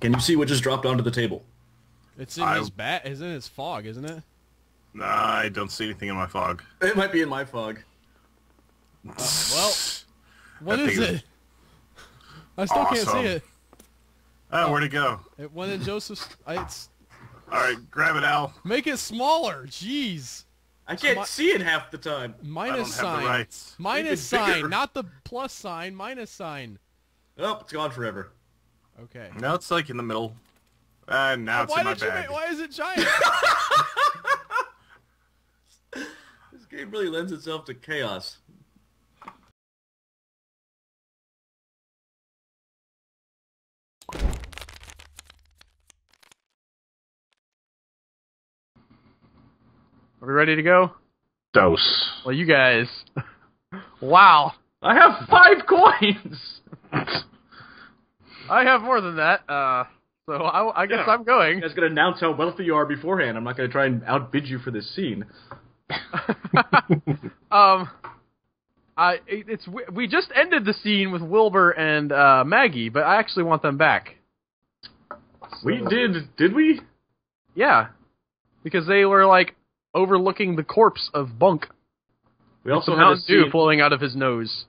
Can you see what just dropped onto the table? It's in his bat. It's in his fog, isn't it? Nah, I don't see anything in my fog. It might be in my fog. Well, what is it? I still can't see it. Oh, where'd it go? It went in Joseph's. It's. Alright, grab it, Al. Make it smaller. Jeez. I can't see it half the time. Minus I don't have sign. the rights. Minus sign, not the plus sign. Minus sign. Oh, it's gone forever. Okay. No, it's like in the middle. Now it's in my bag. Why is it giant? This game really lends itself to chaos. Are we ready to go? Dose. Well, you guys... Wow. I have 5 coins! I have more than that, so I guess I'm going. You guys gotta announce how wealthy you are beforehand. I'm not gonna try and outbid you for this scene. We just ended the scene with Wilbur and Maggie, but I actually want them back. We did we? Yeah, because they were like overlooking the corpse of Bunk. We also had had a Mountain Dew scene flowing out of his nose.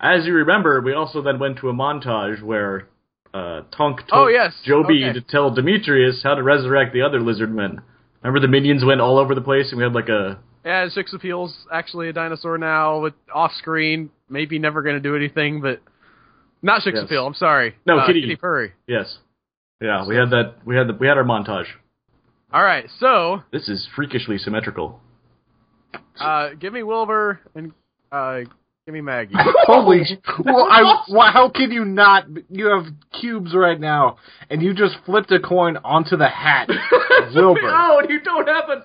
As you remember, we also then went to a montage where Tonk told Joby to tell Demetrius how to resurrect the other lizard men. Remember the minions went all over the place and we had like a... Yeah, Six Appeal's actually a dinosaur now, with off-screen, maybe never going to do anything, but... Not Six Appeal, I'm sorry. No, Kitty Purry. Yes. Yeah, we had that. We had our montage. Alright, so... This is freakishly symmetrical. Give me Wilbur and give me Maggie. Holy! How can you not? You have cubes right now, and you just flipped a coin onto the hat of Wilbur. No, you don't have a...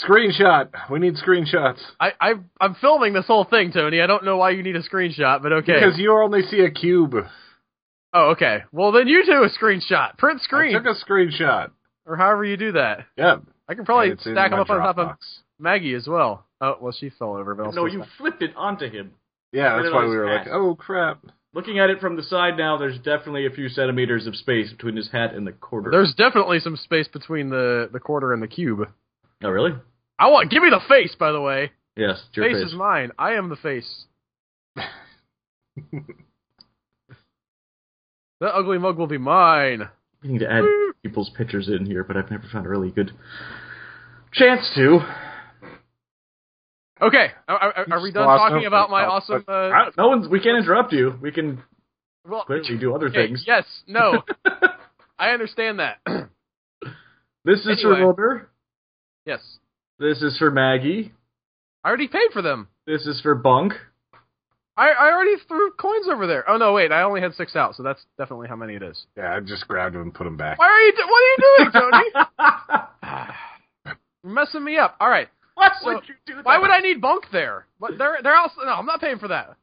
Screenshot. We need screenshots. I'm filming this whole thing, Tony. I don't know why you need a screenshot, but okay. Because you only see a cube. Oh, okay. Well, then you do a screenshot. Print screen. I took a screenshot. Or however you do that. Yep. I can probably stack them up on top of Maggie as well. Oh, well, she fell over. But no, you flipped it onto him. Yeah, that's why we were like, oh, crap. Looking at it from the side now, there's definitely a few centimeters of space between his hat and the quarter. There's definitely some space between the quarter and the cube. Oh, really? Give me the face, by the way. Yes, it's your face. Is mine. I am the face. That ugly mug will be mine. I need to add people's pictures in here, but I've never found a really good chance to. Okay, are we done talking about my awesome... we can't interrupt you. We can clearly do other things. Yes, no. I understand that. This is for Wilbur. Yes. This is for Maggie. I already paid for them. This is for Bunk. I already threw coins over there. Oh, no, wait, I only had 6 out, so that's definitely how many it is. Yeah, I just grabbed them and put them back. What are you doing, Tony? You're messing me up. All right. Would you do that? Why would I need Bunk there? But they're also... No, I'm not paying for that.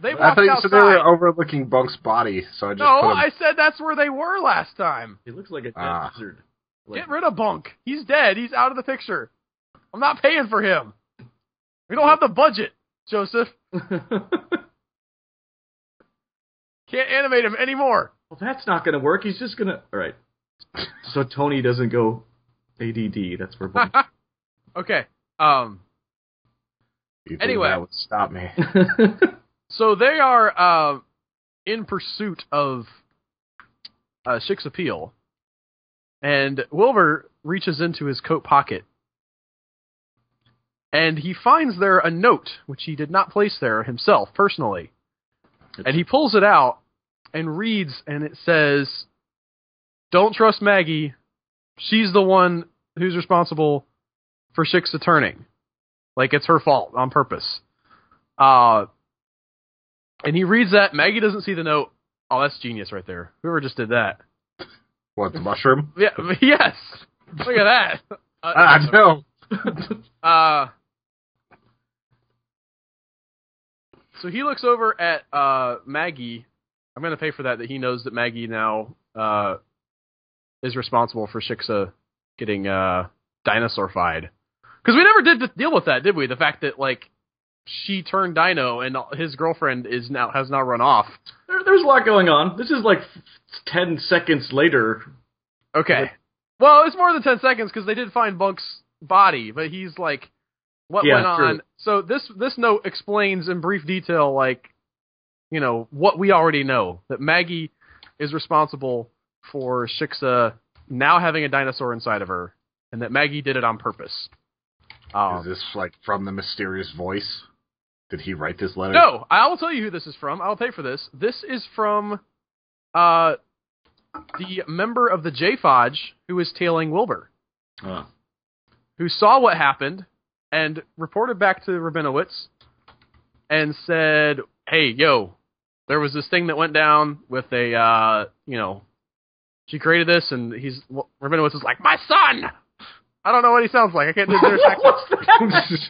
They walked outside. So they were overlooking Bunk's body, so I just put him... I said that's where they were last time. He looks like a dead lizard. Get rid of Bunk. He's dead. He's out of the picture. I'm not paying for him. We don't have the budget, Joseph. Can't animate him anymore. Well, that's not going to work. He's just going to... All right. So Tony doesn't go ADD. That's where Bunk... Okay. Anyway. That would stop me. So they are in pursuit of Schick's appeal. And Wilbur reaches into his coat pocket. And he finds there a note, which he did not place there himself, personally. And he pulls it out and reads, and it says, "Don't trust Maggie. She's the one who's responsible for Schick's turning. Like, it's her fault on purpose." And he reads that. Maggie doesn't see the note. Oh, that's genius right there. Whoever just did that. What, the mushroom? Yeah, yes. Look at that. I know. So he looks over at Maggie. I'm going to pay for that he knows that Maggie now is responsible for Schick's getting dinosaur-fied. Because we never did deal with that, did we? The fact that, like, she turned dino and his girlfriend has now run off. There's a lot going on. This is like 10 seconds later. Okay. Well, it's more than 10 seconds because they did find Bunk's body, but he's like, what went on? True. So this note explains in brief detail, like, you know, what we already know, that Maggie is responsible for Shiksa now having a dinosaur inside of her, and that Maggie did it on purpose. Is this, like, from the mysterious voice? Did he write this letter? No, I will tell you who this is from. I'll pay for this. This is from the member of the J-Fodge who is tailing Wilbur. Who saw what happened and reported back to Rabinowitz and said, hey, yo, there was this thing that went down with a, she created this, and Rabinowitz is like, my son! I don't know what he sounds like. I can't do their accent.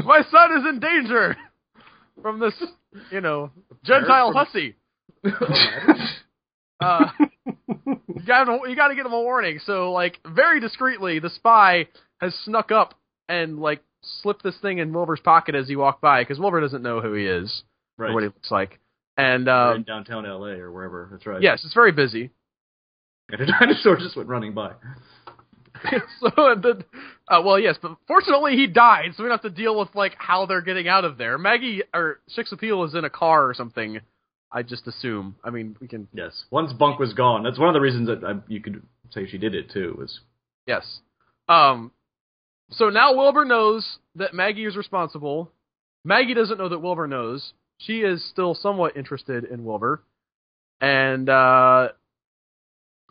My son is in danger from this, Gentile hussy. You got to get him a warning. So, like, very discreetly, the spy has snuck up and, like, slipped this thing in Wilbur's pocket as he walked by, because Wilbur doesn't know who he is or what he looks like. And in downtown L.A. or wherever. That's right. Yes, it's very busy. And a dinosaur just went running by. Yes, but fortunately he died, so we don't have to deal with, like, how they're getting out of there. Maggie, or Shiksa Peel is in a car or something, I just assume. I mean, we can... Yes, once Bunk was gone, that's one of the reasons that you could say she did it, too, was... Yes. So now Wilbur knows that Maggie is responsible. Maggie doesn't know that Wilbur knows. She is still somewhat interested in Wilbur. And,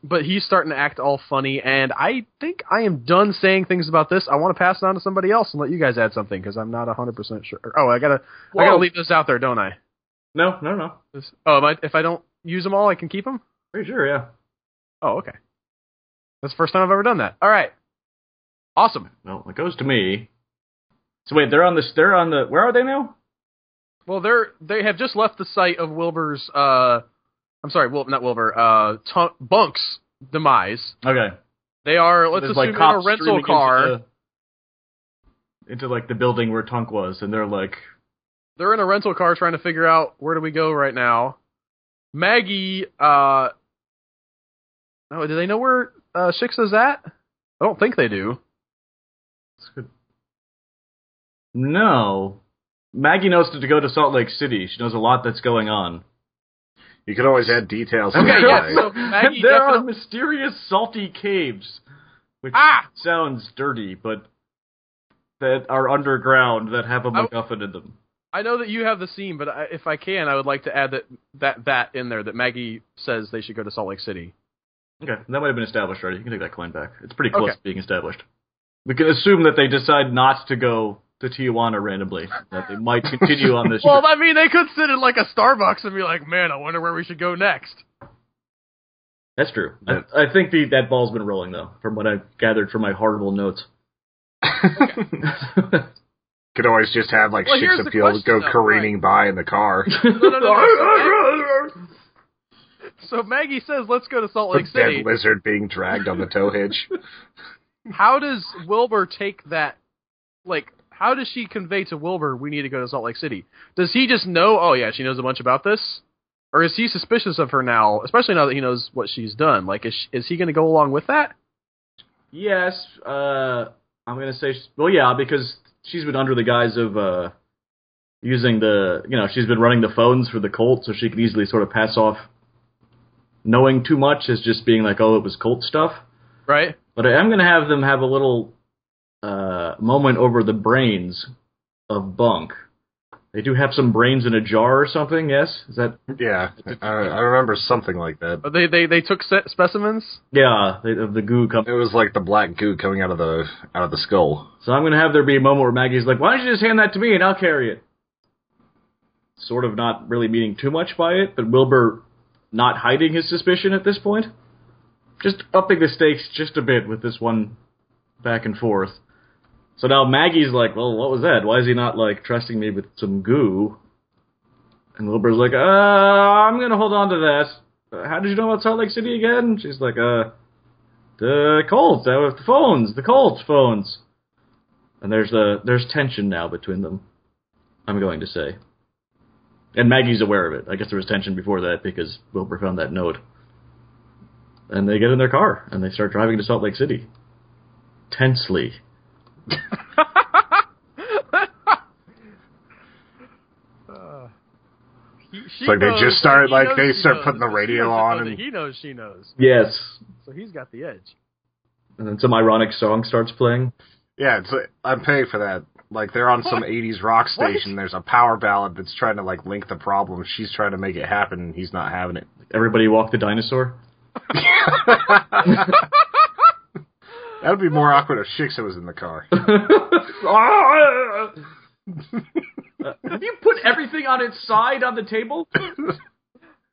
but he's starting to act all funny, and I think I am done saying things about this. I want to pass it on to somebody else and let you guys add something, because I'm not 100% sure. Oh, I gotta leave this out there, don't I? No. If I don't use them all, I can keep them? Pretty sure, yeah. Oh, okay. That's the first time I've ever done that. All right. Awesome. Well, it goes to me. So wait, where are they now? Well, they have just left the site of Wilbur's, not Wilbur, Bunk's demise. Okay. They are, let's assume, in a rental car. Into like the building where Tunk was, and they're like... They're in a rental car trying to figure out where do we go right now. Maggie, do they know where Shiksa's at? I don't think they do. That's good. No. Maggie knows to go to Salt Lake City. She knows a lot that's going on. You can always add details. Okay, yeah. So Maggie, there are mysterious salty caves, which sounds dirty, but that are underground that have a MacGuffin in them. I know that you have the scene, but if I can, I would like to add that in there, that Maggie says they should go to Salt Lake City. Okay, that might have been established already. You can take that coin back. It's pretty close to being established. We can assume that they decide not to go to Tijuana randomly, that they might continue on this Well, I mean, they could sit in, like, a Starbucks and be like, man, I wonder where we should go next. That's true. Yeah. I think that ball's been rolling, though, from what I've gathered from my horrible notes. Could always just have, like, Shiksa Peel go careening by in the car. No. So Maggie says, let's go to Salt Lake City. Dead lizard being dragged on the tow hitch. How does Wilbur take that, like, how does she convey to Wilbur, we need to go to Salt Lake City? Does he just know, oh yeah, she knows a bunch about this? Or is he suspicious of her now, especially now that he knows what she's done? Like, is he going to go along with that? Yes, I'm going to say, well, yeah, because she's been under the guise of using she's been running the phones for the cult, so she can easily sort of pass off knowing too much as just being like, oh, it was cult stuff. Right. But I am going to have them have a little moment over the brains of Bunk. They do have some brains in a jar or something, yes? Is that... Yeah, I remember something like that. But they took specimens? Yeah, of the goo. It was like the black goo coming out of the skull. So I'm going to have there be a moment where Maggie's like, why don't you just hand that to me and I'll carry it? Sort of not really meaning too much by it, but Wilbur not hiding his suspicion at this point. Just upping the stakes just a bit with this one back and forth. So now Maggie's like, well, what was that? Why is he not, like, trusting me with some goo? And Wilbur's like, I'm going to hold on to that. How did you know about Salt Lake City again? And she's like, the Colts, the Colts phones. And there's tension now between them. I'm going to say. And Maggie's aware of it. I guess there was tension before that because Wilbur found that note. And they get in their car, and they start driving to Salt Lake City. Tensely. It's like they just started, like, they start putting the radio on. And he knows she knows. Yes. So he's got the edge. And then some ironic song starts playing. Yeah, it's like, I'm paying for that. Like, they're on some 80s rock station. There's a power ballad that's trying to, like, link the problem. She's trying to make it happen, and he's not having it. Everybody Walk the Dinosaur? That would be more awkward if Shiksa was in the car. Have you put everything on its side on the table?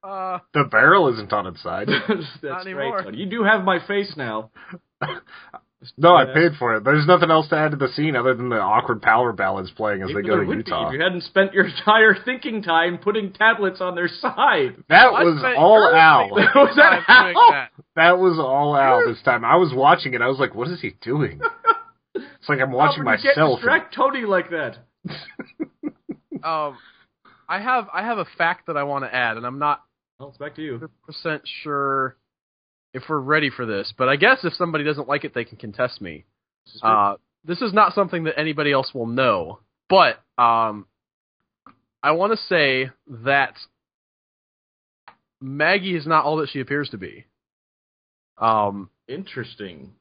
The barrel isn't on its side. That's not anymore. Great. You do have my face now. No, I paid for it. There's nothing else to add to the scene other than the awkward power ballads playing as they go to Utah. If you hadn't spent your entire thinking time putting tablets on their side. That was all Al. Was that Al? That was all Al this time. I was watching it. I was like, what is he doing? It's like I'm watching myself. How would you distract Tony like that? I have a fact that I want to add, and I'm not Well, it's back to you. 100% sure if we're ready for this, but I guess if somebody doesn't like it, they can contest me. This is not something that anybody else will know, but I want to say that Maggie is not all that she appears to be. Interesting.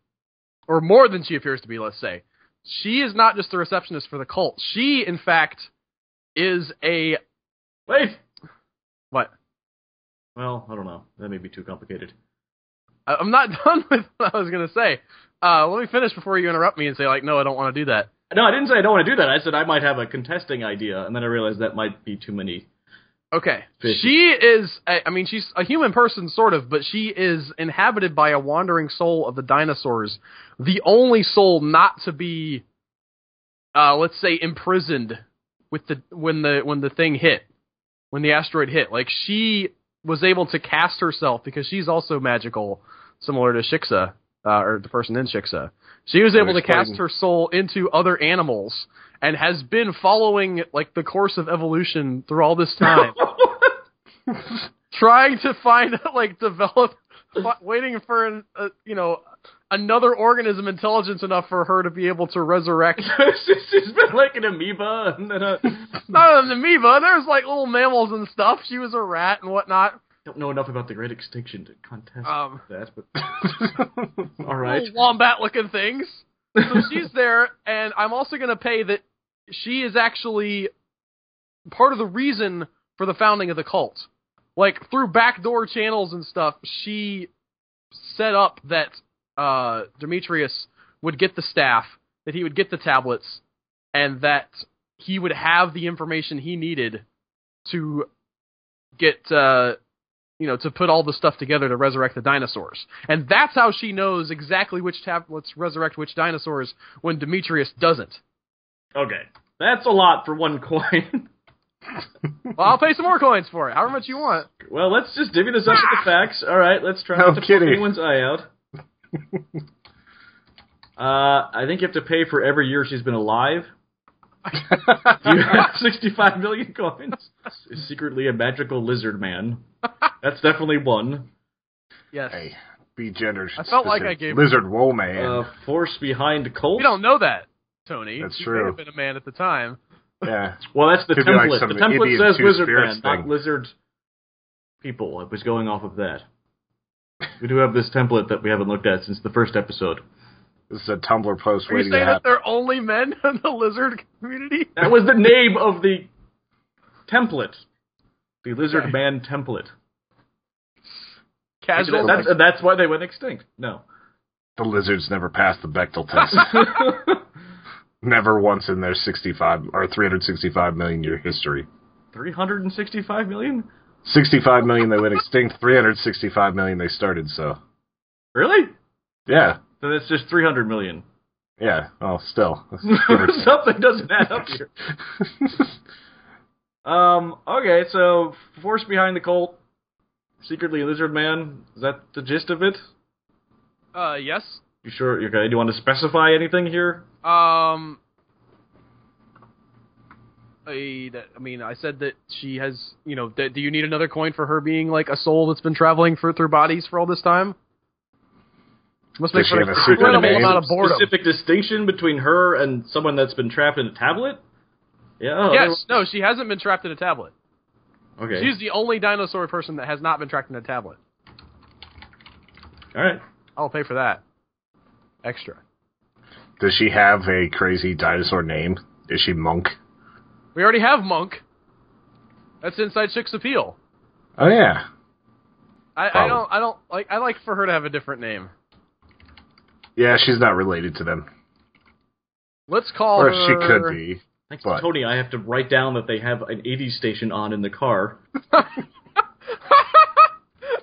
Or more than she appears to be, let's say. She is not just the receptionist for the cult. She, in fact, is a... Wait! What? Well, I don't know. That may be too complicated. I'm not done with what I was going to say. Let me finish before you interrupt me and say, like, no, I don't want to do that. No, I didn't say I don't want to do that. I said I might have a contesting idea, and then I realized that might be too many. Okay. She is, I mean, she's a human person, sort of, but she is inhabited by a wandering soul of the dinosaurs. The only soul not to be, let's say, imprisoned with when the thing hit, when the asteroid hit. Like, she was able to cast herself, because she's also magical, similar to Shiksa, or the person in Shiksa. She was able to cast her soul into other animals, and has been following, like, the course of evolution through all this time. Trying to find, like, waiting for, another organism intelligent enough for her to be able to resurrect. She's been like an amoeba, and then not an amoeba, there's, like, little mammals and stuff. She was a rat and whatnot. Don't know enough about the Great Extinction to contest that, but... All right. Little wombat-looking things. So she's there, and I'm also going to pay that she is actually part of the reason for the founding of the cult. Like, through backdoor channels and stuff, she set up that Demetrius would get the staff, that he would get the tablets, and that he would have the information he needed to get, to put all the stuff together to resurrect the dinosaurs. And that's how she knows exactly which tablets resurrect which dinosaurs when Demetrius doesn't. Okay. That's a lot for one coin. Well, I'll pay some more coins for it. However much you want. Well, let's just divvy this up with the facts. All right, let's try not to poke anyone's eye out. I think you have to pay for every year she's been alive. You have 65 million coins. Is secretly a magical lizard man. That's definitely one. Yes. Hey, be gender I felt like I gave lizard woe man. Force behind cult. You don't know that, Tony. That's you true. may have been a man at the time. Yeah. Well, that's the Could template. Like the template Indian says lizard spirits man, not lizard people. It was going off of that. We do have this template that we haven't looked at since the first episode. This is a Tumblr post waiting to happen. Are you saying that they're only men in the lizard community? That was the name of the template. The lizard man template. Casual. That's why they went extinct. No. The lizards never passed the Bechdel test. Never once in their 65 or 365 million year history. 365 million? 65 million they went extinct, 365 million they started, so. Really? Yeah. So that's just 300 million. Yeah, well, still. Something doesn't add up here. Okay, so force behind the cult, secretly a lizard man. Is that the gist of it? Yes. You sure? Okay. Do you want to specify anything here? I said that she has, do you need another coin for her being like a soul that's been traveling through bodies for all this time? Must make for an incredible amount of boredom. Specific distinction between her and someone that's been trapped in a tablet? Yeah. Yes, no, she hasn't been trapped in a tablet. Okay. She's the only dinosaur person that has not been trapped in a tablet. All right. I'll pay for that. Extra. Does she have a crazy dinosaur name? Is she Monk? We already have Monk. That's inside Chick's appeal. Oh yeah. I like for her to have a different name. Yeah, she's not related to them. Let's call her... Or she could be. Thanks to Tony, I have to write down that they have an 80s station on in the car.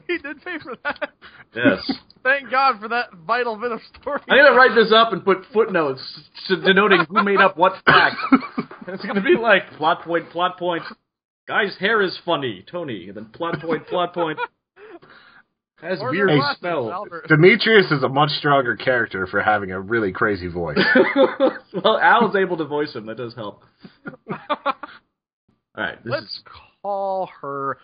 He did pay for that. Yes. Thank God for that vital bit of story. I'm going to write this up and put footnotes denoting who made up what fact. It's going to be like, plot point. Guy's hair is funny, Tony. And then plot point. Has weird smell. Demetrius is a much stronger character for having a really crazy voice. Well, Al's able to voice him. That does help. All right. Let's call her...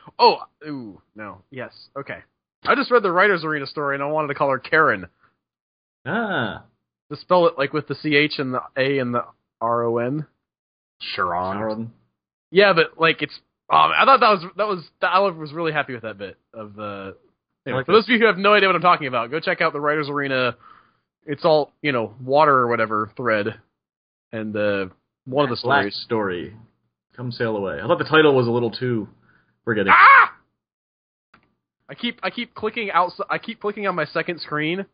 no. Yes. Okay. I just read the Writers Arena story, and I wanted to call her Karen. Ah. To spell it like with the CH and the A and the RON. Sharon. Yeah, but like it's... I thought I was really happy with that bit of the... Anyway, for those of you who have no idea what I'm talking about, go check out the Writers Arena. It's all, water or whatever thread. And one of the stories. Story. Come sail away. I thought the title was a little too forgetting. Ah! I keep clicking outside. I keep clicking on my second screen.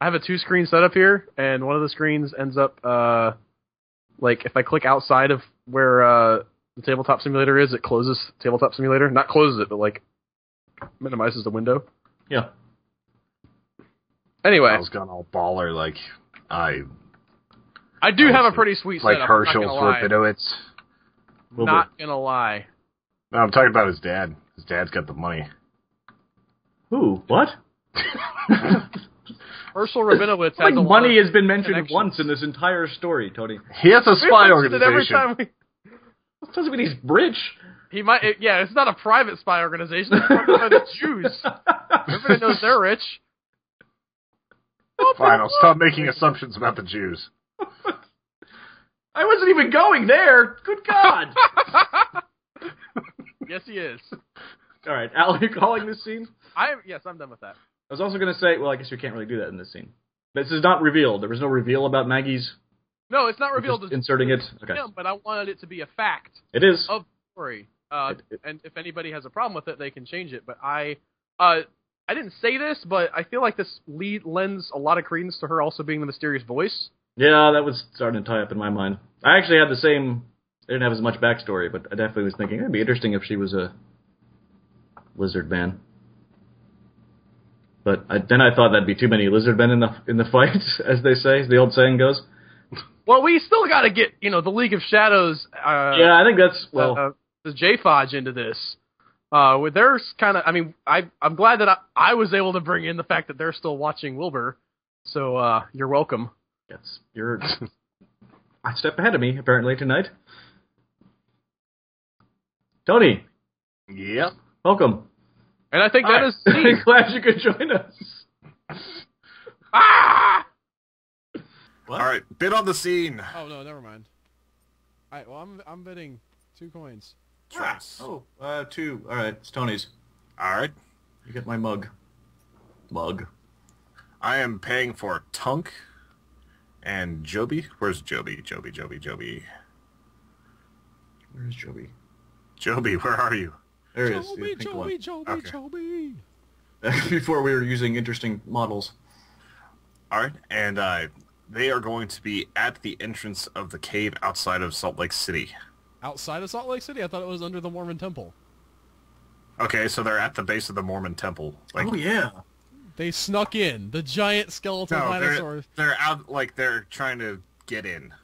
I have a 2-screen setup here, and one of the screens ends up if I click outside of where the Tabletop Simulator is, it closes Tabletop Simulator. Not closes it, but minimizes the window. Yeah. Anyway, I was gone all baller I do have a pretty sweet setup. Like Herschel Rabinowitz. Not gonna lie. No, I'm talking about his dad. His dad's got the money. Who? What? Herschel Rabinowitz has a money has been mentioned once in this entire story, Tony. He has a spy organization. That doesn't mean he's rich. He might. It's not a private spy organization. It's funded by the Jews. Everybody knows they're rich. Fine, I'll stop making assumptions about the Jews. I wasn't even going there. Good God. Yes, he is. All right, Al, are you calling this scene? Yes, I'm done with that. I was also going to say, well, I guess we can't really do that in this scene. This is not revealed. There was no reveal about Maggie's. No, it's not revealed. Just inserting it. Okay. But I wanted it to be a fact. It is. Of the story. And if anybody has a problem with it, they can change it. But I didn't say this, but I feel like this lends a lot of credence to her also being the mysterious voice. Yeah, that was starting to tie up in my mind. I actually had the same... I didn't have as much backstory, but I definitely was thinking it'd be interesting if she was a lizard man. But then I thought that'd be too many lizard men in the fight, as they say, as the old saying goes. Well, we still got to get, the League of Shadows... yeah, I think that's... the J-Fodge into this. There's kind of... I'm glad that I was able to bring in the fact that they're still watching Wilbur. So, you're welcome. Yes, you're a step ahead of me, apparently, tonight. Tony. Yep. Welcome. And I think that is... I'm glad you could join us. Ah! What? All right, bid on the scene. Oh, no, never mind. All right, well, I'm bidding 2 coins. Oh, 2. All right, it's Tony's. All right. You get my mug. I am paying for Tunk and Joby. Where's Joby? Joby. Where's Joby? Joby, where are you? There he is. Joby. Before we were using interesting models. All right, and they are going to be at the entrance of the cave outside of Salt Lake City. Outside of Salt Lake City? I thought it was under the Mormon temple. Okay, so they're at the base of the Mormon temple. Oh, yeah. They snuck in. The giant skeletal dinosaurs. They're out, they're trying to get in.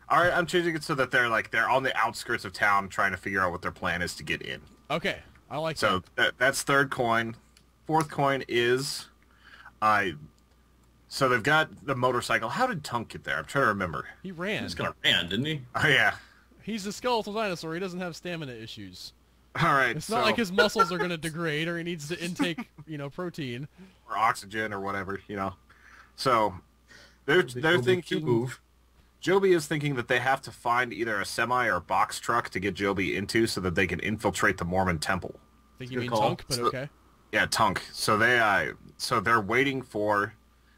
All right, I'm changing it so that they're on the outskirts of town trying to figure out what their plan is to get in. Okay, I like that. So that's third coin. Fourth coin is... So they've got the motorcycle. How did Tunk get there? I'm trying to remember. He ran. He just kind of ran, didn't he? Oh, yeah. He's a skeletal dinosaur. He doesn't have stamina issues. All right. It's not like his muscles are going to degrade or he needs to intake, protein. Or oxygen or whatever, So, they're thinking... Joby is thinking that they have to find either a semi or a box truck to get Joby into so that they can infiltrate the Mormon temple. I think you mean Tunk, but okay. Yeah, Tunk. So they're waiting for...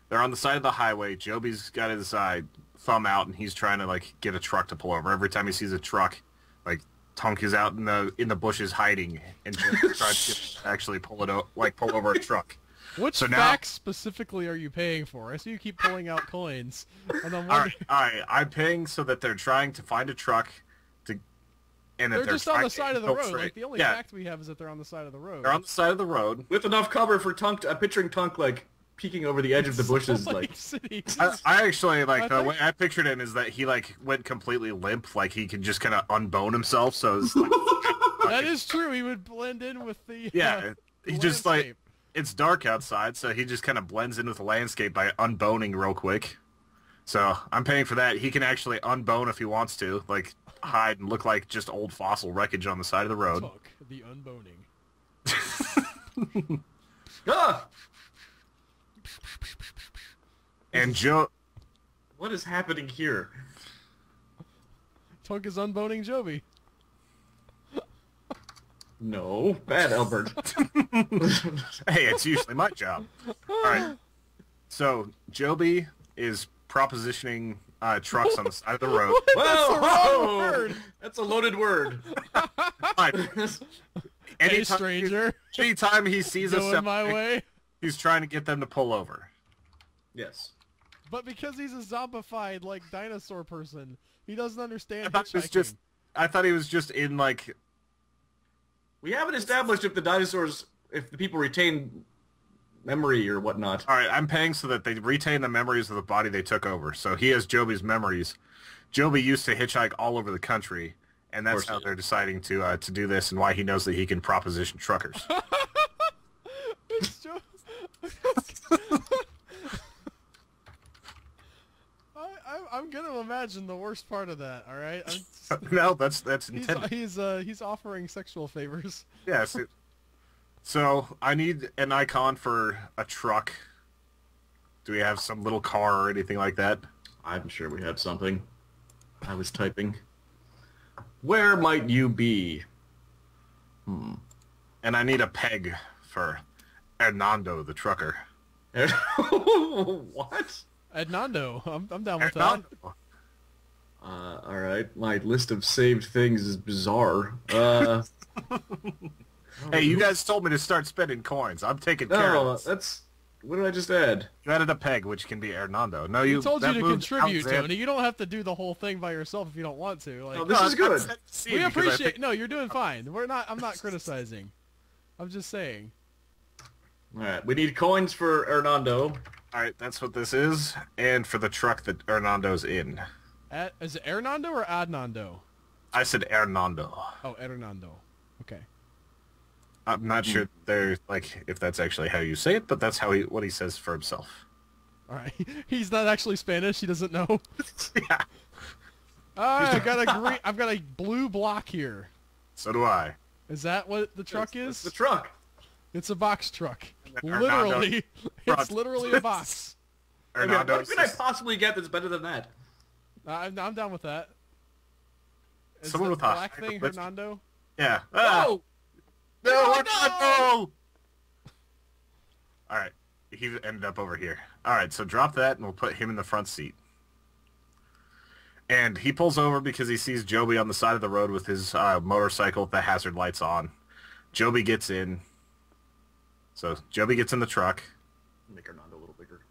They're on the side of the highway. Joby's got his thumb out, and he's trying to get a truck to pull over. Every time he sees a truck, Tunk is out in the bushes hiding, and Joby's trying to actually pull over a truck. Which facts specifically are you paying for? I see you keep pulling out coins. And I'm all right. I'm paying so that they're trying to find a truck and that they're just on the side of the road. The only fact we have is that they're on the side of the road. They're on the side of the road with enough cover for Tunk. I'm picturing Tunk peeking over the edge of the bushes. I actually the way I pictured him is that he went completely limp, he could just kind of unbone himself. So it's that is true. He would blend in with the he just it's dark outside, so he just kind of blends in with the landscape by unboning real quick. So I'm paying for that. He can actually unbone if he wants to, hide and look like just old fossil wreckage on the side of the road. Tunk, the unboning. Ah! And Joe... What is happening here? Tunk is unboning Joby. No. Bad, Albert. Hey, it's usually my job. Alright. So, Joby is propositioning trucks on the side of the road. That's the wrong word! That's a loaded word. Hey, stranger. Anytime he sees a Going my way. He's trying to get them to pull over. Yes. But because he's a zombified, dinosaur person, he doesn't understand hitchhiking. I thought he was just in, We haven't established if the people retain memory or whatnot. Alright, I'm paying so that they retain the memories of the body they took over. So he has Joby's memories. Joby used to hitchhike all over the country, and that's how they're deciding to do this and why he knows that he can proposition truckers. I'm gonna imagine the worst part of that. All right. No, that's intended. He's offering sexual favors. Yes. So I need an icon for a truck. Do we have some little car or anything like that? I'm sure we have something. I was typing. Where might you be? And I need a peg for Hernando the trucker. What? Hernando. I'm down with that. Alright. My list of saved things is bizarre. Hey, you guys told me to start spending coins. I'm taking care of this. What did I just add? You added a peg, which can be Hernando. No, you told you to contribute, Tony. You don't have to do the whole thing by yourself if you don't want to. No, this is good. We appreciate. No, you're doing fine. I'm not criticizing. I'm just saying. All right, we need coins for Hernando. All right, that's what this is, and for the truck that Hernando's in. Is it Hernando or Adnando? I said Hernando. Oh, Hernando. Okay. I'm not sure if that's actually how you say it, but that's what he says for himself. All right, he's not actually Spanish. He doesn't know. Yeah. I've got a blue block here. So do I. Is that what the truck is? It's the truck. It's a box truck. Literally, it's literally a box. What could I possibly get that's better than that? I'm down with that. Is someone with black thing Hernando? Yeah. Oh! No, Hernando! Alright, he ended up over here. Alright, so drop that and we'll put him in the front seat. And he pulls over because he sees Joby on the side of the road with his motorcycle with the hazard lights on. Joby gets in. So Joby gets in the truck. Make Hernando a little bigger.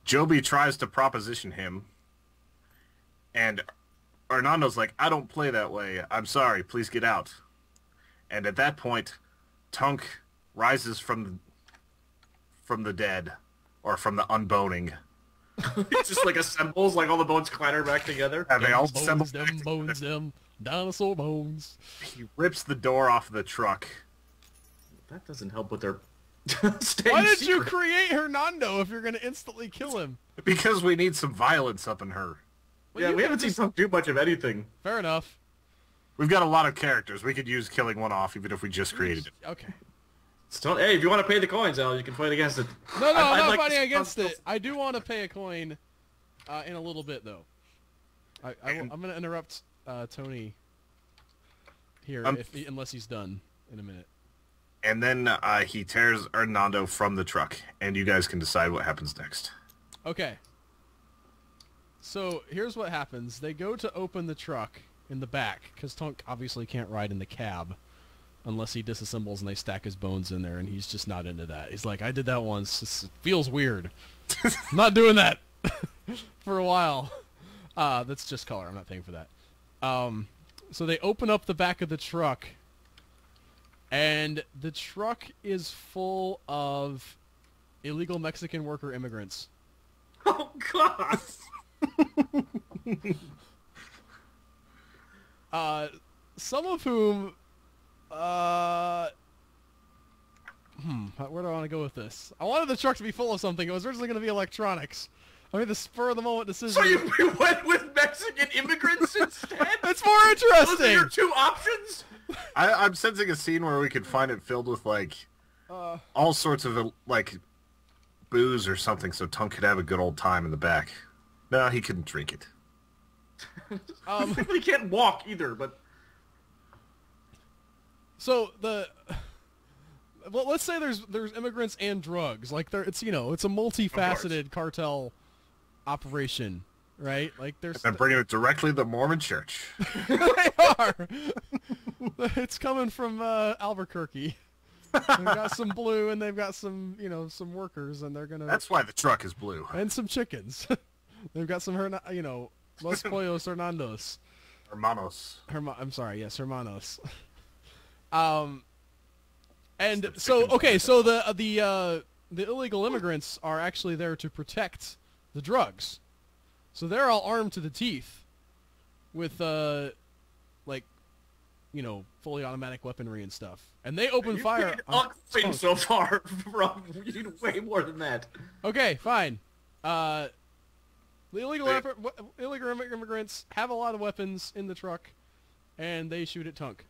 Joby tries to proposition him. And Hernando's like, I don't play that way. I'm sorry. Please get out. And at that point, Tunk rises from the dead. Or from the unboning. It's just assembles, all the bones clatter back together. And they all assemble. Them dinosaur bones. He rips the door off of the truck. That doesn't help with their Why did you create Hernando if you're going to instantly kill him? Because we need some violence up in her. Yeah, we haven't seen Tunk do much of anything. Fair enough. We've got a lot of characters. We could use killing one off, even if we just created it. Okay. Hey, if you want to pay the coins, Al, you can fight against it. No, I'm not fighting against it. I do want to pay a coin in a little bit, though. I'm going to interrupt Tony here, unless he's done in a minute. And then he tears Hernando from the truck, and you guys can decide what happens next. Okay. So, here's what happens. They go to open the truck in the back, because Tunk obviously can't ride in the cab unless he disassembles and they stack his bones in there, and he's just not into that. He's like, I did that once. It feels weird. I'm not doing that for a while. That's just color. I'm not paying for that. So they open up the back of the truck, and the truck is full of illegal Mexican worker immigrants. Oh, God! Some of whom, where do I want to go with this? I wanted the truck to be full of something. It was originally going to be electronics. I mean, the spur-of-the-moment decision. So you went with Mexican immigrants instead? It's more interesting! Those are your two options? I'm sensing a scene where we could find it filled with, like, all sorts of, like, booze or something so Tunk could have a good old time in the back. No, he couldn't drink it. He can't walk either, but... So, well, let's say there's immigrants and drugs. Like, it's a multifaceted cartel operation, right? Like, there's... And bringing it directly to the Mormon church. They are! It's coming from Albuquerque. They've got some blue, and they've got some, some workers, and they're gonna... That's why the truck is blue. And some chickens. They've got some, Los Pollos Hernandos. Hermanos. I'm sorry, yes, Hermanos. And so, okay, so the illegal immigrants are actually there to protect the drugs. So they're all armed to the teeth with, fully automatic weaponry and stuff. And they open fire on Tunk. So far, bro. You need way more than that. Okay, fine. The illegal immigrants have a lot of weapons in the truck, and they shoot at Tunk.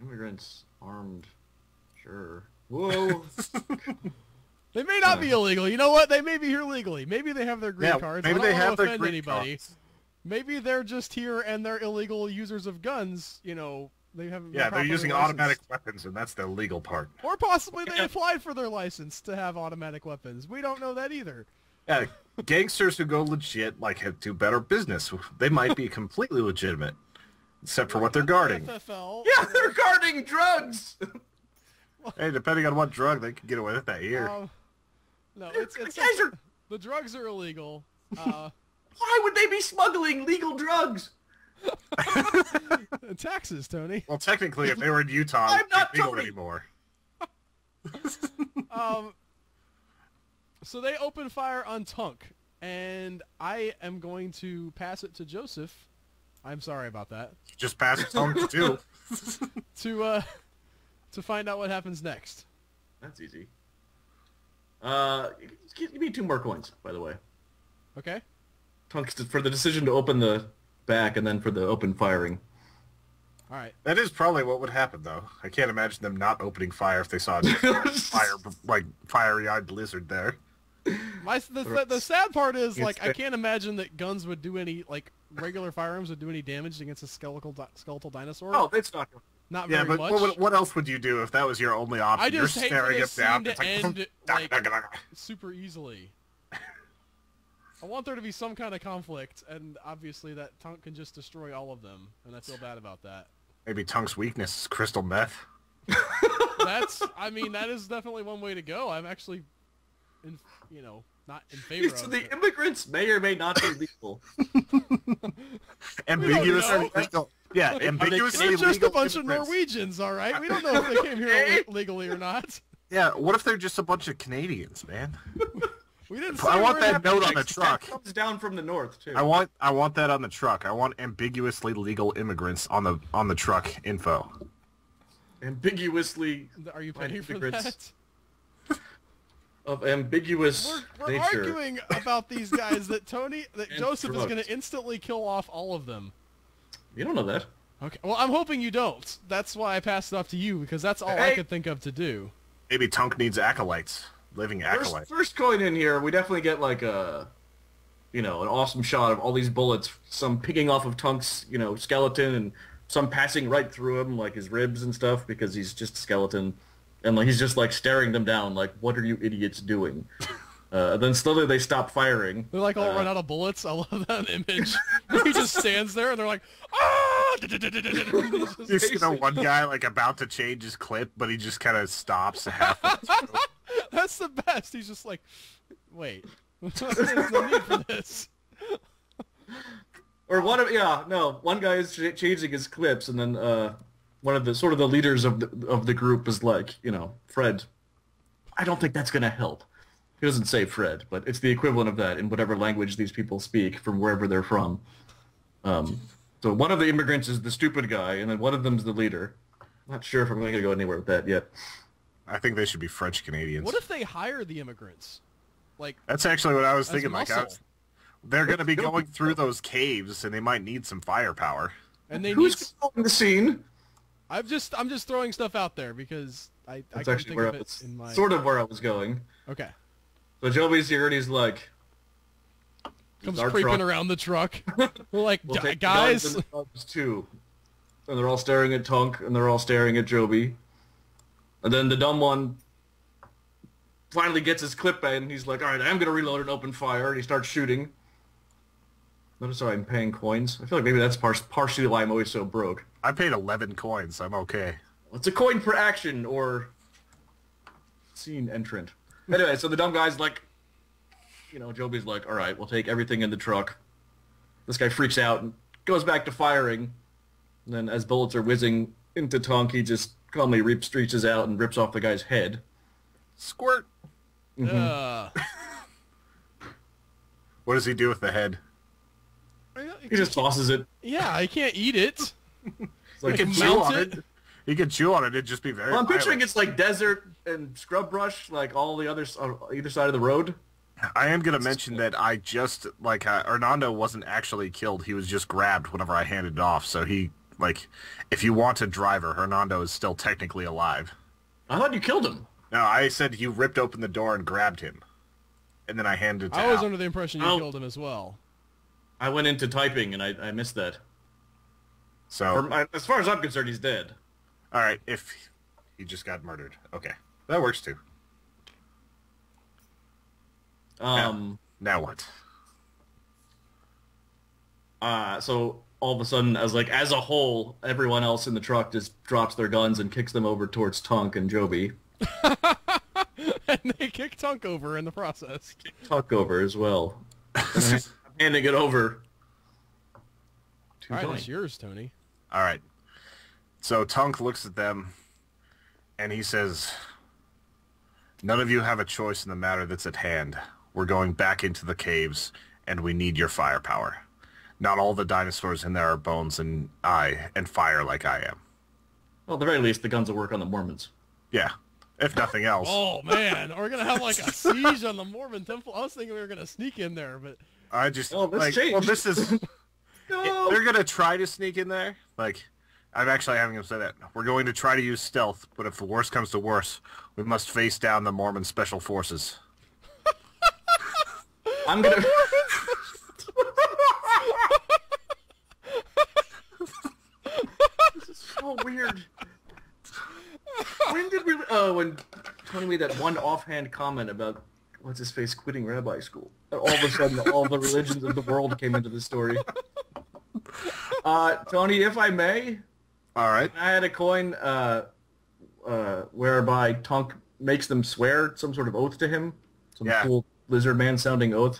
Immigrants armed, sure. Whoa. They may not be illegal. You know what? They may be here legally. Maybe they have their green cards. Maybe they have their green anybody. cards. Maybe they're just here and they're illegal users of guns. They haven't. Yeah, they're using automatic weapons, and that's the legal part. Or possibly they applied for their license to have automatic weapons. We don't know that either. Yeah, gangsters who go legit do better business. They might be completely legitimate, except for what they're guarding. FFL. Yeah, they're guarding drugs. Hey, depending on what drug, they can get away with that here. No, the drugs are illegal. Why would they be smuggling legal drugs? Taxes, Tony. Well, technically, if they were in Utah, I'm not legal Tony anymore. So they open fire on Tunk, and I am going to pass it to Joseph. I'm sorry about that. Just pass it Tunk too. To find out what happens next. That's easy. Give me 2 more coins, by the way. Okay. Tunk, for the decision to open the back and then for the open firing. All right. That is probably what would happen, though. I can't imagine them not opening fire if they saw a fiery-eyed lizard there. The sad part is, I can't imagine that guns would do any, regular firearms would do any damage against a skeletal dinosaur. Oh, it's not going to. Not very much. But what else would you do if that was your only option? I just You're hate staring for him this down. scene to end, like, super easily. I want there to be some kind of conflict, and obviously that Tunk can just destroy all of them, and I feel bad about that. Maybe Tunk's weakness is crystal meth. That is definitely one way to go. I'm actually, not in favor of it. So the immigrants may or may not be legal. Ambiguously legal. Yeah, ambiguously legal. They're just a bunch of Norwegians, all right? We don't know if they came here legally or not. Yeah, what if they're just a bunch of Canadians, man? We didn't. I want that note on the truck. That comes down from the north too. I want that on the truck. I want ambiguously legal immigrants on the truck info. Ambiguously. Are you paying for that? of ambiguous we're nature. arguing about these guys that Joseph is going to instantly kill off all of them. You don't know that. Okay, well, I'm hoping you don't. That's why I passed it off to you, because that's all I could think of to do. Maybe Tunk needs acolytes. Living acolytes. First coin in here, we definitely get like an awesome shot of all these bullets, some picking off of Tunk's, skeleton, and some passing right through him, like his ribs and stuff, because he's just a skeleton. And like he's just like staring them down, like, what are you idiots doing? Then slowly they stop firing. They're like all run out of bullets. I love that image. He just stands there and they're like, ah! You see one guy like about to change his clip, but he just kind of stops halfway through. That's the best. He's just like, wait, there's no need for this. Or one guy is changing his clips, and then one of the leaders of the group is like, Fred, I don't think that's gonna help. He doesn't say Fred, but it's the equivalent of that in whatever language these people speak from wherever they're from. So one of the immigrants is the stupid guy, and then one of them's the leader. I'm not sure if I'm going to go anywhere with that yet. I think they should be French Canadians. What if they hire the immigrants? That's actually what I was thinking. They're going to be going through those caves, and they might need some firepower. And who's controlling the scene? I'm just throwing stuff out there because I can think of it in my... Sort of where I was going. Okay. So Joby's here, and he's like... Comes creeping around the truck. We're like, we'll guys... too. And they're all staring at Tunk, and they're all staring at Joby. And then the dumb one finally gets his clip in, and he's like, alright, I'm going to reload and open fire, and he starts shooting. Notice how I'm paying coins. I feel like maybe that's partially why I'm always so broke. I paid 11 coins. I'm okay. Well, it's a coin per action, or scene entrant. Anyway, so the dumb guy's like, Joby's like, all right, we'll take everything in the truck. This guy freaks out and goes back to firing. And then as bullets are whizzing into Tunk, he just calmly reaches out and rips off the guy's head. Squirt! Mm-hmm. What does he do with the head? He just tosses it. Yeah, he can't eat it. He can chew on it. He could chew on it. It'd just be very. Well, I'm picturing it's like desert and scrub brush, like all the others on either side of the road. I am going to mention that I just, Hernando wasn't actually killed. He was just grabbed whenever I handed it off. So he, if you want a driver, Hernando is still technically alive. I thought you killed him. No, I said you ripped open the door and grabbed him. And then I handed it to I was under the impression you killed him as well. I went into typing and I missed that. So, as far as I'm concerned, he's dead. All right, if he just got murdered. Okay, that works too. Now what? So all of a sudden, as a whole, everyone else in the truck just drops their guns and kicks them over towards Tunk and Joby. And they kick Tunk over in the process. Kick Tunk over as well. I'm handing it over to Tony. That's yours, Tony. All right. So Tunk looks at them, and he says, "None of you have a choice in the matter that's at hand. We're going back into the caves, and we need your firepower. Not all the dinosaurs in there are bones and fire like I am." Well, at the very least, the guns will work on the Mormons. Yeah, if nothing else. Oh, man. Are we going to have, a siege on the Mormon temple? I was thinking we were going to sneak in there, but... I just... changed. This is... No. They're going to try to sneak in there. I'm actually having them say that. We're going to try to use stealth, but if the worst comes to worst, we must face down the Mormon Special Forces. I'm going to... This is so weird. When did we... when Tony made that one offhand comment about what's-his-face quitting rabbi school. And all of a sudden, all the religions of the world came into the story. Tony, if I may... All right. I had a coin whereby Tunk makes them swear some sort of oath to him. Some cool lizard man sounding oath.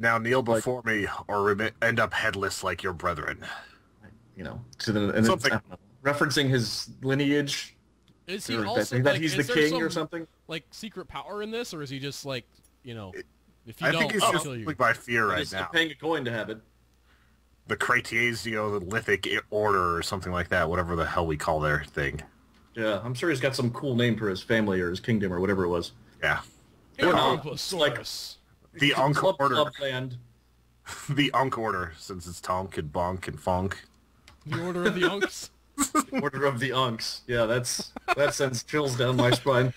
Now kneel before me or end up headless like your brethren. Something. Referencing his lineage. Is he also that he's the king or something? Secret power in this, or is he just if you I think he's just living by fear right now. Paying a coin to have it. The Cretaceolithic Order or something like that, whatever the hell we call their thing. Yeah, I'm sure he's got some cool name for his family or his kingdom or whatever it was. Yeah. It's like the Unk Order. Land. The Unk Order, since it's Tonk and Bonk and Funk. The Order of the Unks. Order of the Unks. Yeah, that sends chills down my spine.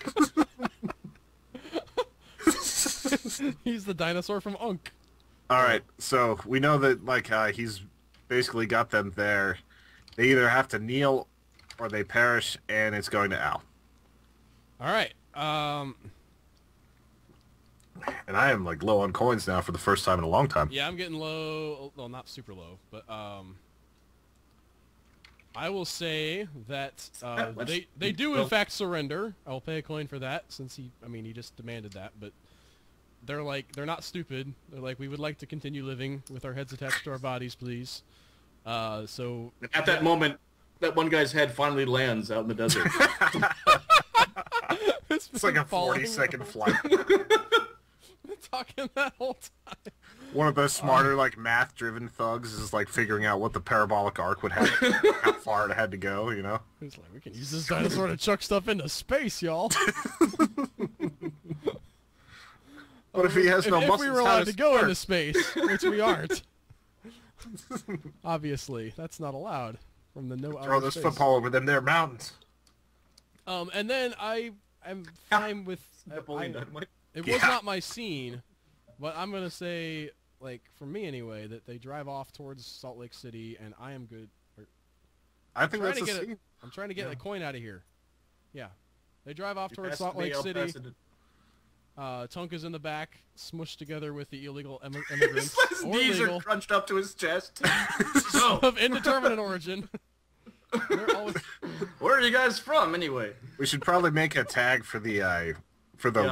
He's the dinosaur from Unk. Alright, so we know that, like, he's basically got them there. They either have to kneel or they perish, and it's going to Al. Alright, And I am, like, low on coins now for the first time in a long time. yeah, I'm getting low. Well, not super low, but, I will say that, they do in fact surrender. I will pay a coin for that, since he just demanded that, but they're not stupid. They're like, we would like to continue living with our heads attached to our bodies, please. So... At that moment, that one guy's head finally lands out in the desert. It's like a 40-second flight. Talking that whole time. One of those smarter, like, math-driven thugs is, like, figuring out what the parabolic arc would have, how far it had to go, you know? He's like, we can use this dinosaur to chuck stuff into space, y'all. But if he has no muscles, if we were allowed to go into space, which we aren't, obviously, that's not allowed from the no outer throw this space. football over them there mountains. And then I'm fine with... It was not my scene, but I'm going to say, like, for me anyway, that they drive off towards Salt Lake City, and I am good. I think that's the scene. I'm trying to get a coin out of here. Yeah. They drive off towards Salt Lake City. Tonk is in the back, smushed together with the illegal immigrants. His knees are crunched up to his chest. Of indeterminate origin. Where are you guys from, anyway? We should probably make a tag for the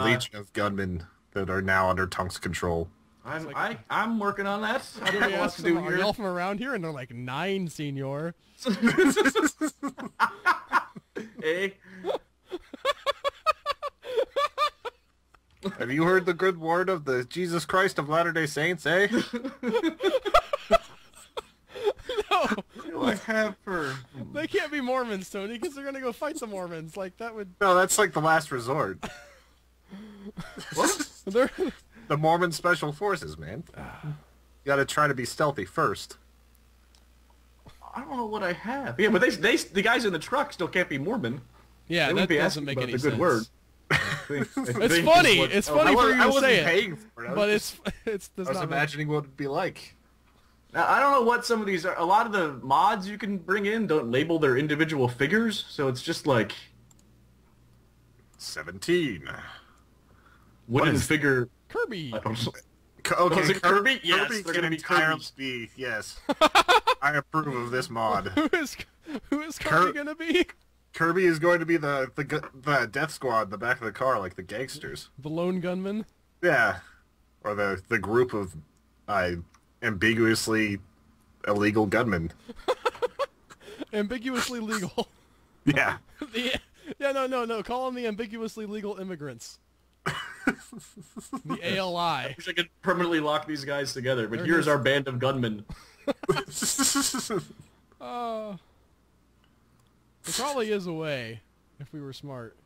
legion of gunmen that are now under Tonk's control. I'm working on that. I don't know what to do here. Are y'all from around here? And they're like, 9, senor. Hey. Have you heard the good word of the Jesus Christ of Latter-day Saints, eh? No. I have her. They can't be Mormons, Tony, because they're going to go fight the Mormons. Like, that would... No, that's like the last resort. What? The Mormon Special Forces, man. You gotta try to be stealthy first. I don't know what I have. Yeah, but the guys in the truck still can't be Mormon. Yeah, that doesn't make any sense. Good word. It's funny. It's funny for you to say it. Paying for it. But it's I was imagining what it'd be like. Now, I don't know what some of these are. A lot of the mods you can bring in don't label their individual figures, so it's just like 17. Wooden figure. Kirby. I don't know. Okay, is it Kirby? Yes, Kirby they're can gonna be entirely be. Yes, I approve of this mod. Who is Kirby gonna be? Kirby is going to be the death squad in the back of the car, like the gangsters. The lone gunman? Yeah. Or the group of ambiguously illegal gunmen. Ambiguously legal. Yeah. No. Call them the ambiguously legal immigrants. The ALI. I wish I could permanently lock these guys together, but here's our band of gunmen. There probably is a way, if we were smart.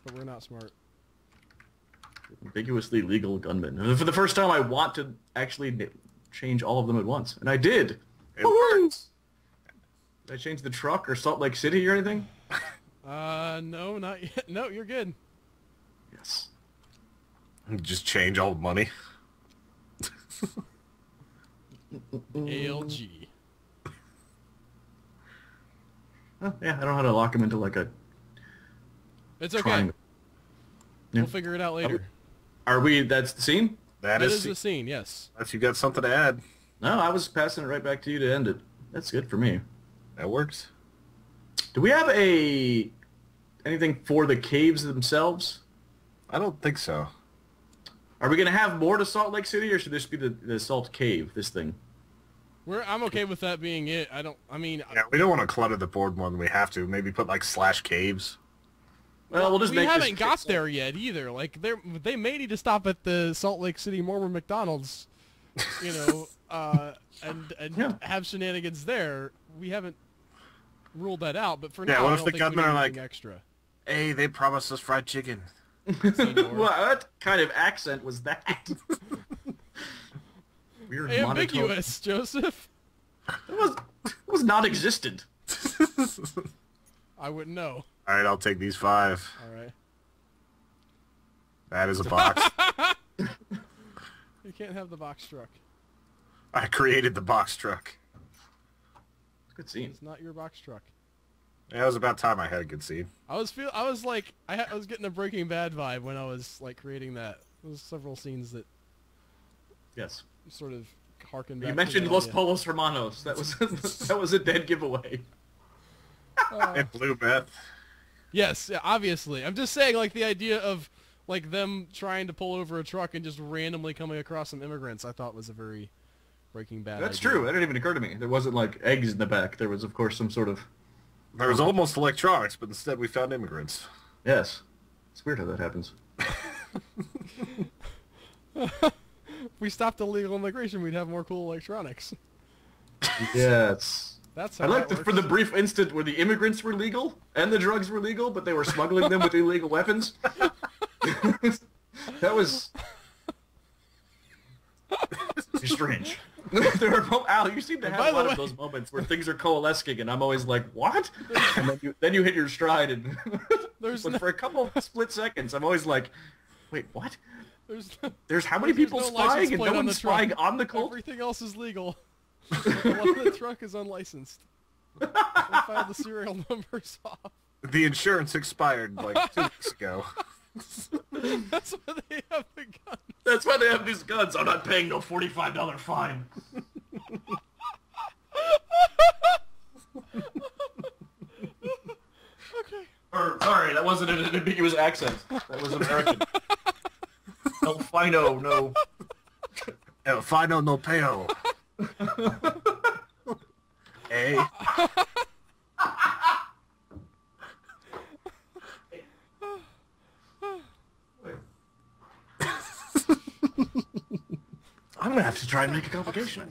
But we're not smart. Ambiguously legal gunmen. And for the first time, I want to actually change all of them at once. And I did! It works. Did I change the truck or Salt Lake City or anything? No, not yet. No, you're good. Yes. Just change all the money. ALG. Oh, yeah, I don't know how to lock them into like a... It's okay. triangle. We'll figure it out later. Are we... That's the scene? That is the scene, yes. Unless you got something to add. No, I was passing it right back to you to end it. That's good for me. That works. Do we have anything for the caves themselves? I don't think so. Are we going to have more to Salt Lake City, or should this be the Salt Cave, this thing? I'm okay with that being it. Yeah, we don't want to clutter the board more than we have to. Maybe put, like, /caves. Well, we'll just we haven't got there yet, either. Like, they may need to stop at the Salt Lake City Mormon McDonald's, and have shenanigans there. We haven't ruled that out, but for now, what I if don't the think gunmen we need are anything like, extra. Hey, they promised us fried chicken. What kind of accent was that? Weird ambiguous, Joseph. It was non-existent. I wouldn't know. All right, I'll take these 5. All right. That is a box. You can't have the box truck. I created the box truck. Good scene. It's not your box truck. Yeah, it was about time I had a good scene. I was getting a Breaking Bad vibe when I was like creating that. There was several scenes that yes sort of harkened back. You mentioned Los Polos Hermanos. That was that was a dead giveaway. And Blue Beth. Yes, yeah, obviously. I'm just saying, like, the idea of like them trying to pull over a truck and just randomly coming across some immigrants, I thought was a very Breaking Bad. That's idea. true. That didn't even occur to me. There wasn't like eggs in the back. There was, of course, some sort of. There was almost electronics, but instead we found immigrants. Yes. It's weird how that happens. If we stopped illegal immigration, we'd have more cool electronics. Yeah, That's how I like that for the brief instant where the immigrants were legal and the drugs were legal, but they were smuggling them with illegal weapons. That was strange. There are Al, you seem to have a lot of those moments where things are coalescing, and I'm always like, "What?" And then you hit your stride, and but for a couple of split seconds, I'm always like, "Wait, what?" There's how many people spying, and no one's spying on the cult? Everything else is legal. The one in the truck is unlicensed. They filed the serial numbers off. The insurance expired like 2 weeks ago. That's why they have the guns. That's why they have these guns. I'm not paying no $45 fine. Okay. Sorry, that wasn't an ambiguous accent. That was American. El fino, no. El fino no peo. Hey. I'm gonna have to try and make a complication.